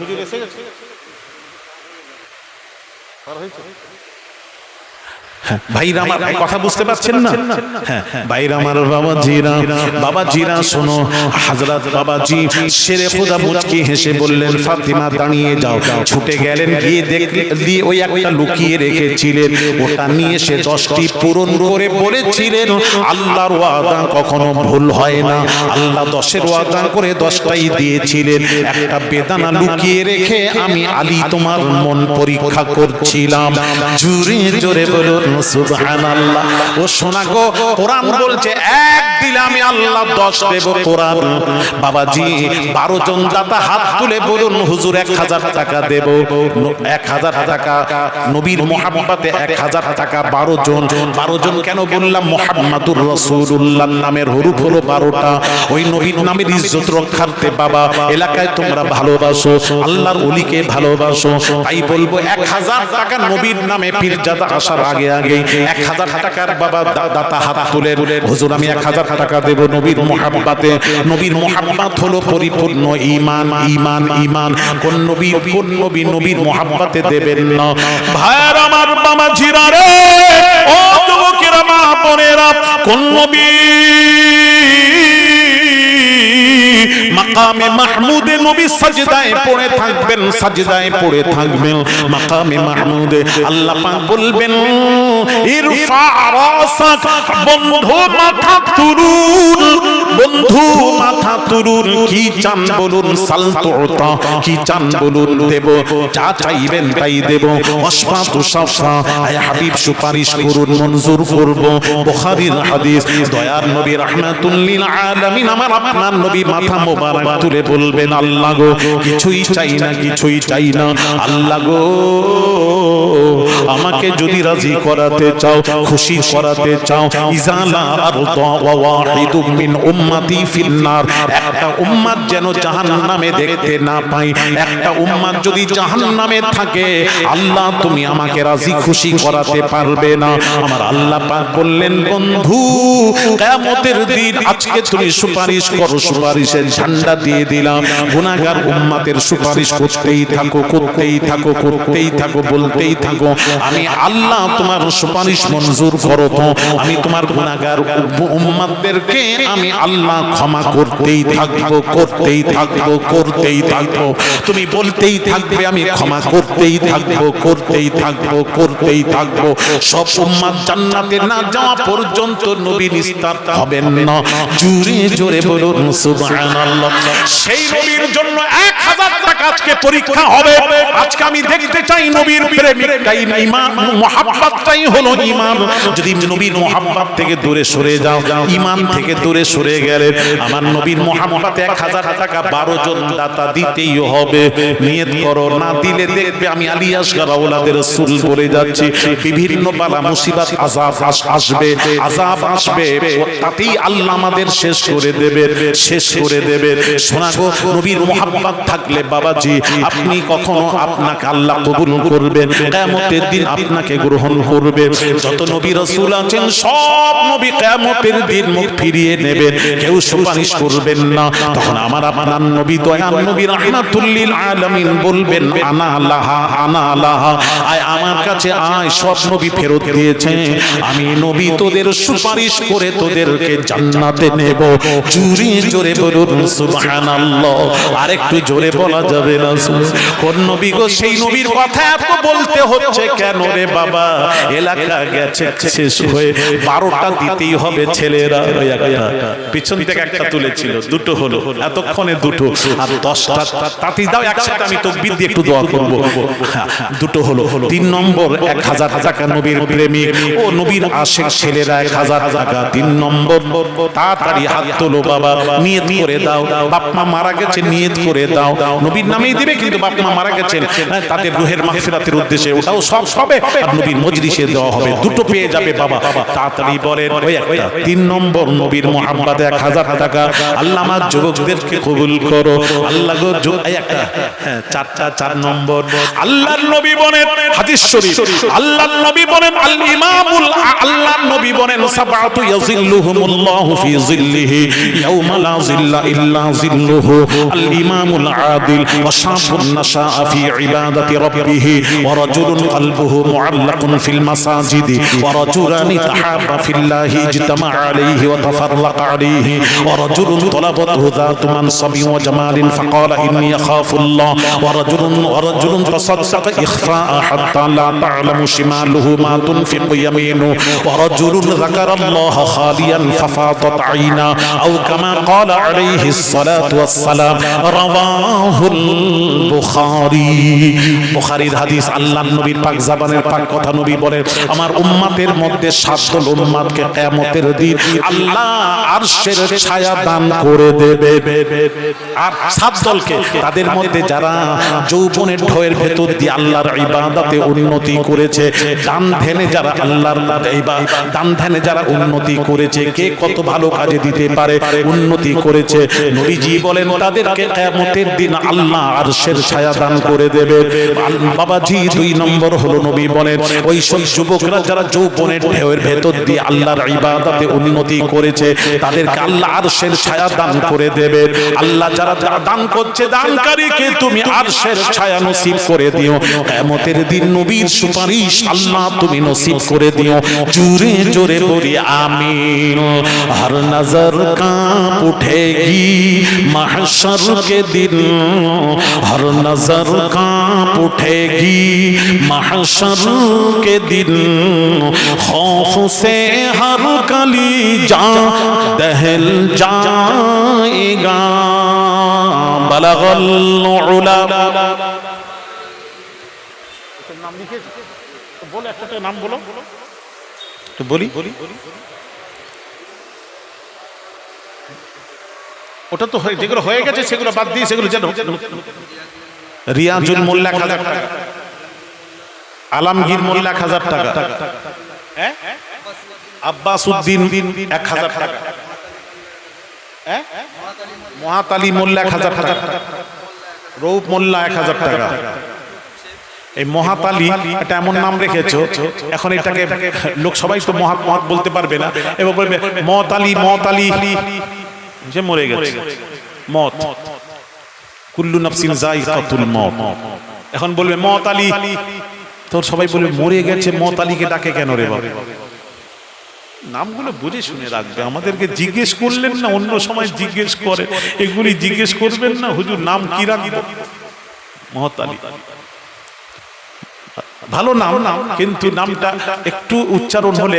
হুজুর এসে গেছে। ভাইরা আমার কথা বুঝতে পারছেন না? হ্যাঁ, ভাইরা আমার বাবা জিরা শোনো। হযরত বাবাজি শেরে খুদা মুচকি হেসে বললেন, ফাতিমা দাঁড়িয়ে যাও। ছুটে গেলেন, গিয়ে দেখলেন ওই একটা লুকিয়ে রেখেছিলেন, ওটা নিয়ে সে 10টি পূরণ করে বলেছিলেন আল্লাহর ওয়াদা কখনো ভুল হয় না। আল্লাহ 10-এর ওয়াদা করে 10টাই দিয়েছিলেন। একটা বেদানা লুকিয়ে রেখে আমি আলী তোমার মন পরীক্ষা করছিলাম। জোরে জোরে বলুন সুবহানাল্লাহ। ও শোনা গো, কোরআন বলছে এক দিলে আমি আল্লাহ 10 দেব। কোরআন বাবাজি 12 জন দাতা হাত তুলে বলুন হুজুর 1000 টাকা দেব। 1000 টাকা নবীর মোহাব্বতে 1000 টাকা। 12 জন কেন বললাম? মুহাম্মাদুর রাসূলুল্লাহর নামের হরফ হলো 12টা। ওই নবীর নামের ইজ্জত রক্ষার্থে বাবা এলাকায় তোমরা ভালোবাসো, আল্লাহর ওলিকে ভালোবাসো, তাই বলবো 1000 টাকা নবীর নামে পীরজাদা আসার আগে 1000 টাকার বাবা দাতা হাত তুলে হুজুর আমি 1000 টাকা দেব নবীর মোহাব্বতে। নবীর মোহাব্বত হলো পরিপূর্ণ ঈমান। ঈমান ঈমান কোন নবী নবীর মোহাব্বতে দেবেন না। ভাইরা আমার বাবা জিরা রে, ও যুবকেরা মা বোনেরা, কোন নবী মাকামে মাহমুদে নবী সাজদায় পড়ে থাকবেন, সাজদায় পড়ে থাকবেন। মাকামে মাহমুদে আল্লাহ পাক বলবেন ইরফা রাসাক, বন্ধু মাথা তুলুন, বন্ধু মাথা তুলুন। কি চান বলুন? সালতুতা, কি চান বলুন? দেব। যা চাইবেন তাই দেব। ওয়াসফাতু সাফা, আয় হাবিব সুপারিশ করুন, মঞ্জুর করব। বুখারীর হাদিস। দয়ার নবী রাহমাতুল লিল আলামিন আমার আপনার নবী মাথা মোবারক তুলে বলবেন আল্লাহ গো কিছুই চাই না, কিছুই চাই না। আল্লাহ গো আমাকে যদি রাজি করাতে চাও, খুশি করাতে চাও, ইজালা আরদা ওয়া ওয়াহিদুম মিন উম্মতি ফিন্নার, একটা উম্মত যেন জাহান্নামে দেখতে না পাই। একটা উম্মত যদি জাহান্নামে থাকে আল্লাহ তুমি আমাকে রাজি খুশি করাতে পারবে না। আমার আল্লাহ পাক বললেন বন্ধু কিয়ামতের দিন আজকে তুমি সুপারিশ করো, সুপারিশের ঝান্ডা দিয়ে দিলাম। গুনাহগার উম্মতের সুপারিশ করতেই থাকো, করতেই থাকো, করতেই থাকো, বলতেই থাকো আমি আল্লাহ তোমার সুপারিশ মঞ্জুর করো তো। আমি তোমার গুনাহগার উম্মতদেরকে আমি আল্লাহ ক্ষমা করতেই থাকবো, করতেই থাকবো, করতেই থাকবো। তুমি বলতেই থাকবে আমি ক্ষমা করতেই থাকবো, করতেই থাকবো, করতেই থাকবো। সব উম্মত জান্নাতে না যাওয়া পর্যন্ত নবী নিস্তার হবেন না। জোরে জোরে বলুন সুবহানাল্লাহ। সেই নবীর জন্য 1000 টাকা আজকে পরীক্ষা হবে। আজকে আমি দেখতে চাই নবীর প্রেমিকটাই ঈমান, মুহাব্বতটাই হলো ঈমান। যদি নবীর মুহাব্বত থেকে দূরে সরে যাও, ঈমান থেকে দূরে সরে গেলে আমার নবীর মুহাব্বতে 1000 টাকা 12 জন দাতা দিতেই হবে। নিয়ত করো, না দিলে দেখবে আমি আলী আসগার আওলাদের রাসূল বলে যাচ্ছি বিভিন্ন বালা মুসিবত আযাব আসবে, আযাব আসবে, তাতেই আল্লাহ আমাদের শেষ করে দেবে, শেষ করে দেবে। শোনা গো নবীর মুহাব্বত থাকলে বাবাজি আপনি কখনো আপনাকে আল্লাহ কবুল করবেন, কিয়ামতের দিন আপনাকে গ্রহণ করবে। যত নবী রাসূল আছেন সব নবী কিয়ামতের দিন মুখ ফিরিয়ে নেবেন, কেউ সুপারিশ করবেন না। তখন আমার আপনার নবী দয়াল নবী রাহমাতুল লিল আলামিন বলবেন আনা লাহা, আনা লাহা, আয় আমার কাছে আয়। সব নবী ফেরত দিয়েছে, আমি নবী তোদের সুপারিশ করে তোদেরকে জান্নাতে নেব। জোরে জোরে বলুন সুবহানাল্লাহ। আরেকটু জোরে জোরে বলা যাবে না। কোন নবী গো? সেই নবীর কথা এত বলতে হচ্ছে কেন রে বাবা? এলাকা গেছে শেষ হয়ে, 12টা দিতেই হবে ছেলেরা। পিছন থেকে একটা তুলেছিল, দুটো হলো, এতক্ষণে দুটো, আর 10টা তাতি দাও একসাথে, আমি তাকবীর দিয়ে একটু দোয়া করব। দুটো হলো। 3 নম্বর 1000 টাকা নবীর প্রেমিক ও নবীর আশিক ছেলেরা 1000 টাকা। 3 নম্বর তাড়াতাড়ি হাত তোলো বাবা, নিয়ত করে দাও। বাপ মা মারা গেছে, নিয়ত করে দাও। নবীর নামেই দিবে, কিন্তু বাপ মা মারা গেছেন তাদের রুহের মাগফিরাতের উদ্দেশ্যে ওটাও সব হবে, আর নবীর মজলিসে দেওয়া হবে। দুটো পেয়ে যাবে বাবা। তাড়াতাড়ি বলেন ওই একটা। 3 নম্বর নবীর মোহাম্মদে 1000 টাকা। আল্লাহ আমার যুবকদেরকে কবুল করো আল্লাহ গো। একটা 4 নম্বর আল্লাহর নবী বলেন, হাদিস শরীফ, আল্লাহর নবী বলেন আল্লাহর নবী বলেন সাবআতু ইয়াযিল্লুহুমুল্লাহু ফি যিল্লিহি ইয়াওমা লা যিল্লা ইল্লা যিল্লুহু আল ইমামুল আদিল ওয়া শাবুন নাশাআ ফি ইবাদাতি রাব্বিহি ওয়া রাজুলুন কলবুহু মুআল্লাকুন ফিল মাসাজিদি ওয়া রাজুলানি তাহাব্বা ফিল্লাহি ইজতামা আলাইহি ওয়া তাফাররাকা আলাইহি ওয়া রাজুলুন তালাবাতহু যাতু মানসাবি ওয়া জামালিন ফাকালা ইন্নী আখাফুল্লাহ ওয়া রাজুলুন তাসাদ্দাকা ইখফাআ হাত্তা লা তা'লামু শিমালুহু মা তুনফিকু ইয়ামিনুহু ওয়া রাজুলুন যাকারাল্লাহা খালিয়ান ফাফাদাত আইনা আও কামা ক্বালা আলাইহিস সালাতু ওয়াস সালাম। রাওয়াহুল বুখারী। বুখারীর হাদিস। আল্লাহর নবীর পাক জবানের পাক কথা নবী বলেন, আমার উম্মতের মধ্যে 7 দল উম্মতকে কিয়ামতের দিন আল্লাহ আরশের ছায়া দান করে দেবে। আর 7 দলকে, তাদের মধ্যে যারা যৌবনের ঢেউয়ের ভেতর দিয়ে আল্লাহর ইবাদতে উন্নতি করেছে, দান ধ্যানে যারা আল্লাহর দান ধ্যানে যারা উন্নতি করেছে, কে কত ভালো কাজে দিতে পারে, উন্নতি করেছে, নবীজি বলেন তাদেরকে কিয়ামতের দিন আল্লাহ আরশের ছায়া দান করে দেবে। বাবাজি 2 নম্বর হলো নবী বলেন ওই সব যুবকরা যারা যৌবনের ঢেউয়ের ভেতর দিয়ে আল্লাহর ইবাদতে উন্নতি করেছে, তাদেরকে আল্লাহ আরশের ছায়া দান করে দেবে। আল্লাহ যারা দান করছে, দানকারীকে তুমি আরশের ছায়া নসিব করে দিও। কিয়ামতের দিন নবীর সুপারিশ আল্লাহ তুমি নসিব করে দিও। জোরে জোরে বলি আমিন। हर नजर कांप उठेगी महशर के दिन, हर नजर कांप उठेगी महशर के दिन, खौफ से हर कलीजा दहल जाएगा। बलगल उला। नाम लिखे तो बोलो, একটা নাম বলো তো বলি। ওটা তো যেগুলো হয়ে গেছে সেগুলো বাদ দিয়ে সেগুলো যেন রিয়াজুল মোল্লা 1000 টাকা, আলমগীর মোল্লা 1000 টাকা, আব্বাস উদ্দিন 1000 টাকা, মহাতালি মোল্লা 1000 টাকা, রৌফ মোল্লা 1000 টাকা। এই মহাতালি এটা এমন নাম রেখেছো, এখন এটাকে লোক সবাই তো মহাত বলতে পারবে না, এবার বলবে মতালি মতালি, যে মরে গেছে, মত, কুল্লু নাফসিন যায়িকাতুল মত। এখন বলবে মতালি, তোর সবাই বলবে মরে গেছে, মতালিকে ডাকে কেন রে বাবা? নামগুলো বুঝে শুনে রাখবে। আমাদেরকে জিজ্ঞেস করলেন না, অন্য সময় জিজ্ঞেস করে, এগুলি জিজ্ঞেস করবেন না হুজুর নাম কি রাখবো? মহতালি ভালো নাম, কিন্তু নামটা একটু উচ্চারণ হলে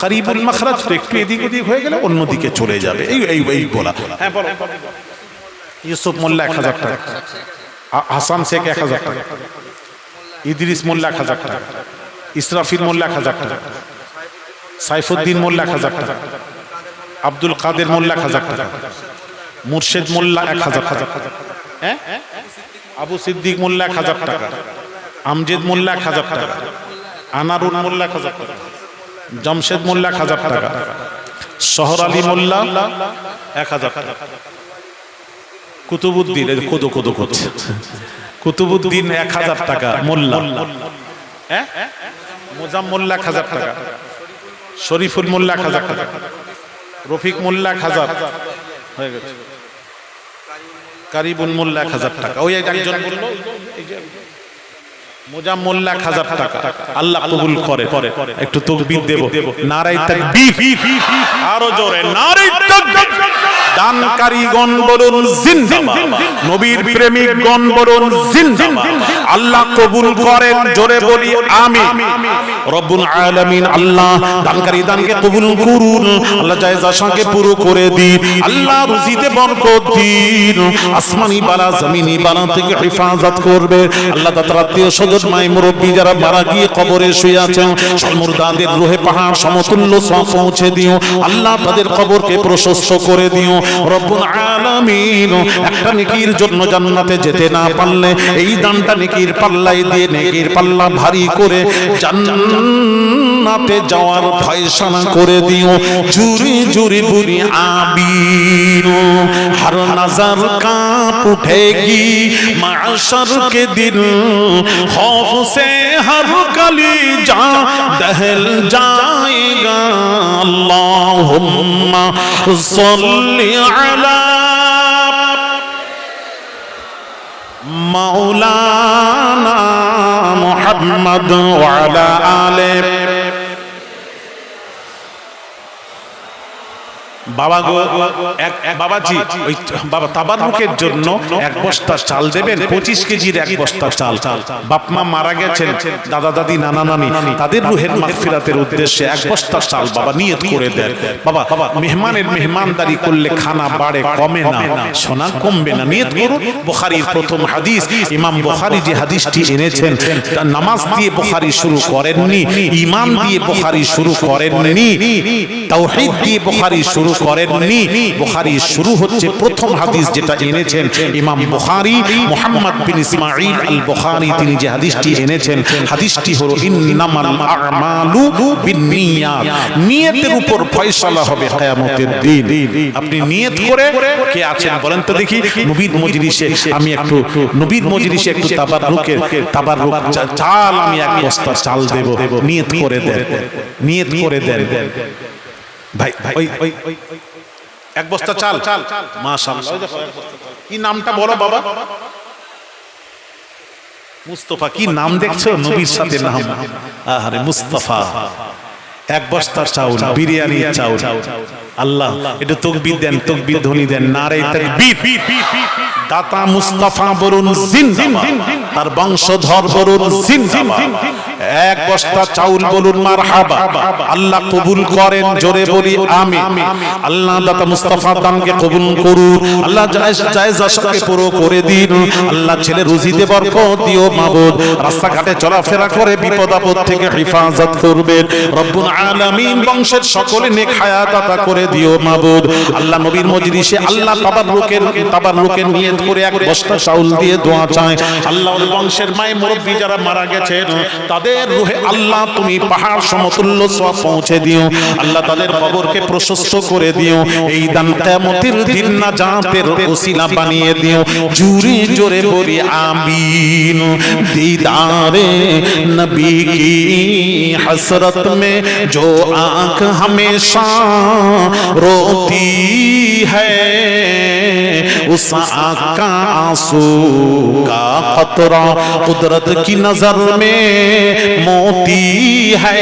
করিবুল মাখরাজ, একটু এদিক ওদিক হয়ে গেলে অন্যদিকে চলে যাবে। এই বলা। হ্যাঁ বলো। ইউসুফ মোল্লা 1000 টাকা, হাসান শেখ 1000 টাকা, ইদ্রিস মোল্লা 1000 টাকা, ইসরাফিল মোল্লা 1000 টাকা, সাইফুদ্দিন মোল্লা 1000 টাকা, আব্দুল কাদের মোল্লা 1000 টাকা, মুর্শেদ মোল্লা 1000 টাকা, আবু সিদ্দিক মোল্লা 1000 টাকা, আমজেদ মোল্লা 1000 টাকা, আনারুল মোল্লা 1000 টাকা, জমশেদ মোল্লা 1000 টাকা, শহর আলী মোল্লা 1000 টাকা, কুতুবুদ্দিন কোদো করছে, কুতুবুদ্দিন 1000 টাকা মোল্লা, মোজাম মোল্লা 1000 টাকা, শরীফুল মোল্লা 1000 টাকা, রফিক মোল্লা 1000 হয়ে গেছে, কারিবুল মোল্লা 1000 টাকা। ওই একজন বললো মোজাম্মল 1000 টাকা আল্লাহ কবুল করে। একটু তাকবীর দেব, নারায়ে তাকবীর, আরো জোরে নারায়ে তাকবীর। দানকারীগণ বলুন জিন্দাবাদ, নবীর প্রেমিকগণ বলুন জিন্দাবাদ। আল্লাহ কবুল করেন, জোরে বলি আমিন। রব্বুল আলামিন আল্লাহ দানকারী দানকে কবুল করুন, আল্লাহ জায়েজাকে পুরো করে দিন, আল্লাহ রুজিতে বরকত দিন, আসমানি বালা জমিনি বালা থেকে হেফাজত করবে আল্লাহ। তার আত্মীয় স্বজন মাই মুরব্বী যারা মারা গিয়ে কবরে শুয়ে আছেন, মুর্দাদের রূহে পাহাড় সমতুল্য সওয়াব পৌঁছে দিও আল্লাহ, তাদের কবরকে প্রশস্ত করে দিও রব্বুল আলামিন। একটা নেকির জন্য জান্নাতে যেতে না পারলে এই দানটা নেকির পাল্লায় দিয়ে নেকির পাল্লা ভারী করে জান্নাতে যাওয়ার ফয়সালা করে দিও, জুরি জুরি বুরি আমিন। हर नजर कांप उठेगी माशर के दिन, खौफ से हर कलीजा दहल जाएगा। अल्लाहुम्मा सल्ली अला मौलाना मुहम्मद व अला आले। বাবা গো, এক বাবাজি ওই বাবা তাবারুকের জন্য এক বস্তা চাল দেবেন, 25 কেজির এক বস্তা চাল। বাপ মা মারা গেছেন, দাদা দাদি নানা নানি, তাদের রুহের মাগফিরাতের উদ্দেশ্যে এক বস্তা চাল বাবা নিয়ত করে দেন। বাবা মেহমানের মেহমানদারি করলে খানা বাড়ে কমে না, সোনা কমবে না, নিয়ত করুন। বুখারীর প্রথম হাদিস, ইমাম বুখারী যে হাদিসটি এনেছেন, নামাজ দিয়ে বুখারী শুরু করেননি, ঈমান দিয়ে বুখারী শুরু করেননি, তাওহীদ দিয়ে বুখারী শুরু করেননি। বুখারী শুরু হচ্ছে প্রথম হাদিস যেটা এনেছেন ইমাম বুখারী, মুহাম্মদ বিন ইসমাঈল আল বুখারী, তিনি যে হাদিসটি এনেছেন, হাদিসটি হলো ইন্নামাল আমালু বিন্নিয়াত, নিয়তের উপর ফয়সালা হবে কিয়ামতের দিন। আপনি নিয়ত করে কে আছেন বলেন তো দেখি, নবীর মজলিসে আমি একটু, নবীর মজলিসে একটু তাবাররুক চাল, আমি এক বস্তা চাল দেব, নিয়ত করে দেন, নিয়ত করে দেন ভাই। ওই এক বস্তা চাল, মাশাআল্লাহ। কি নামটা বলো বাবা? মুস্তাফা। কি নাম দেখছো? নবীর সাথে নাম। আরে মুস্তাফা। এক বস্তা চাউল, বিরিয়ানি চাউল। আল্লাহ একটু তাকবীর দেন, তাকবীর ধ্বনি দেন, নারে তাকবীর। দাতা মুস্তাফা বলুন জিন্দাবাদ, তার বংশধর বলুন জিন্দাবাদ। এক বস্তা চাউল বলুন মারহাবা, আল্লাহ কবুল করেন, জোরে বলি আমিন। আল্লাহ দাতা মুস্তাফা দানকে কবুল করুন, আল্লাহ জায়েজাকে পুরো করে দিন, আল্লাহ ছেলে রুজিতে বরকত দিও মাবুদ, রাস্তাঘাটে চলাফেরা করে বিপদ আপদ থেকে হেফাজত করবেন রব্বুল আলামিন, বংশের সকলে নেক হায়াত আতা করে দিও মাবুদ। আল্লাহ নবীর মজলিসে আল্লাহ তাবাররুকের নিয়ত করে এক বস্তা চাউল দিয়ে দোয়া চায়, আল্লাহ ওর বংশের মায়ে মুরব্বি যারা মারা গেছেন তাদের রূহে আল্লাহ তুমি পাহাড় সমতুল্য সওয়াব পৌঁছে দিও, আল্লাহ তাদের কবরকে প্রশস্ত করে দিও, এই দান কিয়ামতের দিন নাজাতের ওসিলা বানিয়ে দিও, জোরে জোরে বলি আমিন। दीदारे नबी की हसरत में जो आंख हमेशा रोती है, उस आंख का आंसू का कतरा कुदरत की नजर में मोती है।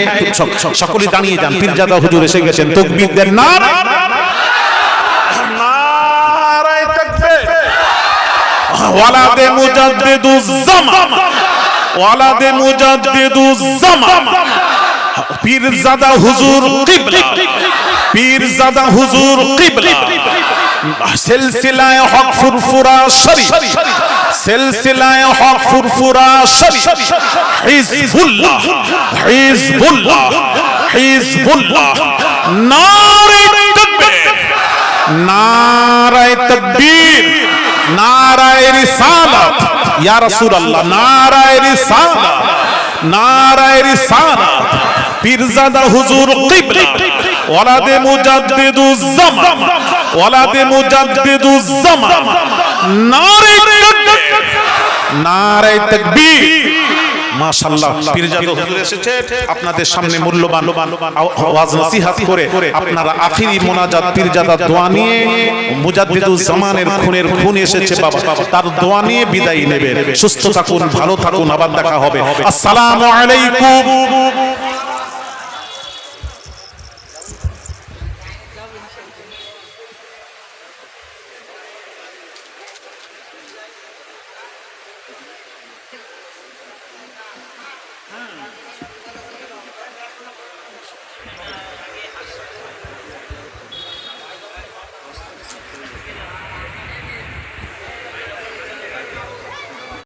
সকলে দাঁড়িয়ে যান, পীরজাদা হুজুর এসে গেছেন, তাকবীর দেন, নারে নারায়ে তাকবীর। ওয়ালাদে মুজাদ্দিদুজ জামান, ওয়ালাদে মুজাদ্দিদুজ জামান, পীরজাদা হুজুর কিবলা, পীরজাদা হুজুর কিবলা, সিলসিলায়ে হক ফুরফুরা শরীফ, সিলসিলায়ে হক Furfura Sharif, Hezbollah, Hezbollah, Hezbollah. নারে তাকবীর, নারে তাকবীর, নারায়ে রিসালাত, ইয়া রাসূলুল্লাহ, নারায়ে রিসালাত, নারায়ে রিসালাত। পীরজাদা হুজুর কিবলা, ওয়ালাদে মুজাদ্দিদুজ জামান, ওয়ালাদে মুজাদ্দিদুজ জামান। নারে তাকবীর, নারে তাকবীর, মাশাআল্লাহ পীরজাদা হুজুর এসেছে আপনাদের সামনে মূল্যবান ওয়াজ নসিহত করে আপনারা আখিরি মোনাজাত পীরজাদা দোয়া নিয়ে মুজাদ্দিদুজ জামানের খুন এসেছে বাবা, তার দোয়া নিয়ে বিদায় নেবেন। সুস্থ থাকুন, ভালো থাকুন, আবার দেখা হবে। আসসালামু আলাইকুম।